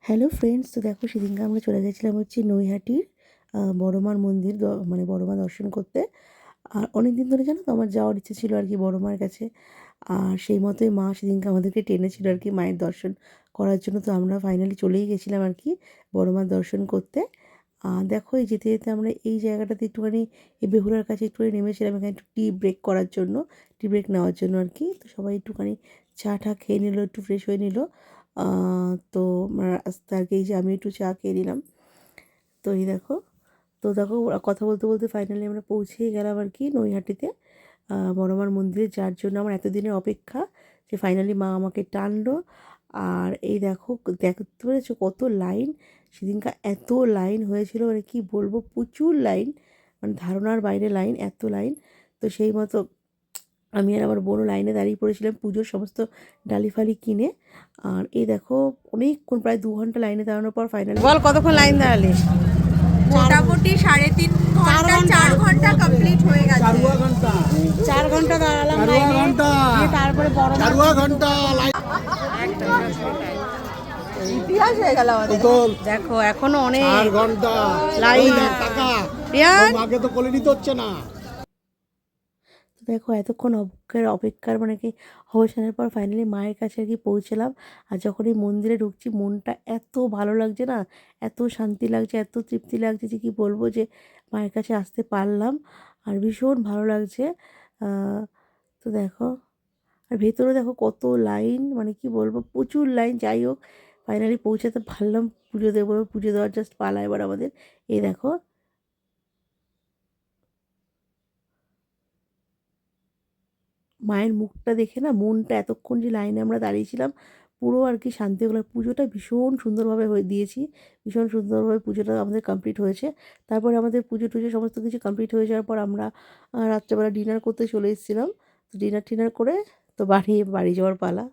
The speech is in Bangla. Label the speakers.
Speaker 1: হ্যালো ফ্রেন্ডস, তো দেখো সেদিনকে আমরা চলে গেছিলাম হচ্ছে নৈহাটির বড় মার মন্দির মানে বড় মা দর্শন করতে। আর অনেক দিন ধরে জানো তো আমার যাওয়ার ইচ্ছে ছিল আর কি বড় মার কাছে। আর সেই মতোই মা সেদিনকে আমাদেরকে টেনেছিল আর কি মায়ের দর্শন করার জন্য। তো আমরা ফাইনালি চলেই গেছিলাম আর কি বড় মার দর্শন করতে। দেখো এই যেতে যেতে আমরা এই জায়গাটাতে একটুখানি এই বেহুলার কাছে একটুখানি নেমেছিলাম এখানে একটু টি ব্রেক করার জন্য, টি ব্রেক নেওয়ার জন্য আর কি। তো সবাই একটুখানি চা টা খেয়ে নিল, একটু ফ্রেশ হয়ে নিল। তো রাস্তা আর কি এই যে আমি একটু চা খেয়ে নিলাম। তো এই দেখো, তো দেখো ওরা কথা বলতে বলতে ফাইনালি আমরা পৌঁছেই গেলাম আর কি নৈহাটিতে বড় মার মন্দিরে, যার জন্য আমার এতদিনের অপেক্ষা যে ফাইনালি মা আমাকে টানলো। আর এই দেখো, দেখতে পেরেছো কত লাইন। সেদিনকার এত লাইন হয়েছিল মানে কি বলবো, প্রচুর লাইন, মানে ধারণার বাইরে লাইন, এত লাইন। তো সেই মতো আমি আর আমার বোনও লাইনে দাঁড়িয়ে পড়েছিলাম পুজোর সমস্ত ডালি ফালি কিনে। আর এই দেখো অনেকক্ষণ, প্রায় 2 ঘন্টা লাইনে দাঁড়ানোর পর ফাইনালি। বল কতক্ষণ লাইন দাঁড়ালি?
Speaker 2: মোটামুটি 3.5 ঘন্টা 4 ঘন্টা কমপ্লিট হয়ে গেছে।
Speaker 1: 4 ঘন্টা দাঁড়ালাম লাইনে, দিয়ে তারপরে বড়
Speaker 2: ইতিহাস হয়ে গেল আমাদের।
Speaker 1: দেখো এখনো অনেক
Speaker 3: 4 ঘন্টা
Speaker 1: লাইন।
Speaker 3: মাকে তো কোলে নিতে হচ্ছে না।
Speaker 1: তো দেখো এতক্ষণ অপেক্ষার মানে কি অবসানের পর ফাইনালি মায়ের কাছে আর কি পৌঁছলাম। আর যখন এই মন্দিরে ঢুকছি মনটা এত ভালো লাগছে না, এত শান্তি লাগছে, এত তৃপ্তি লাগছে যে কি বলবো, যে মায়ের কাছে আসতে পারলাম। আর ভীষণ ভালো লাগছে। তো দেখো, আর ভেতরে দেখো কত লাইন, মানে কি বলবো প্রচুর লাইন। যাই হোক ফাইনালি পৌঁছাতে পারলাম, পুজো দেবো, পুজো দেওয়ার জাস্ট পালা এবার আমাদের। এই দেখো মায়ের মুখটা দেখে না মনটা, এতক্ষণ যে লাইনে আমরা দাঁড়িয়েছিলাম পুরো আর কি শান্তি হলো। পুজোটা ভীষণ সুন্দরভাবে হয়ে দিয়েছি, ভীষণ সুন্দরভাবে পুজোটা আমাদের কমপ্লিট হয়েছে। তারপরে আমাদের পুজো টুজো সমস্ত কিছু কমপ্লিট হয়ে যাওয়ার পর আমরা রাত্রেবেলা ডিনার করতে চলে এসেছিলাম। তো ডিনার টিনার করে তো বাড়ি বাড়ি যাওয়ার পালা।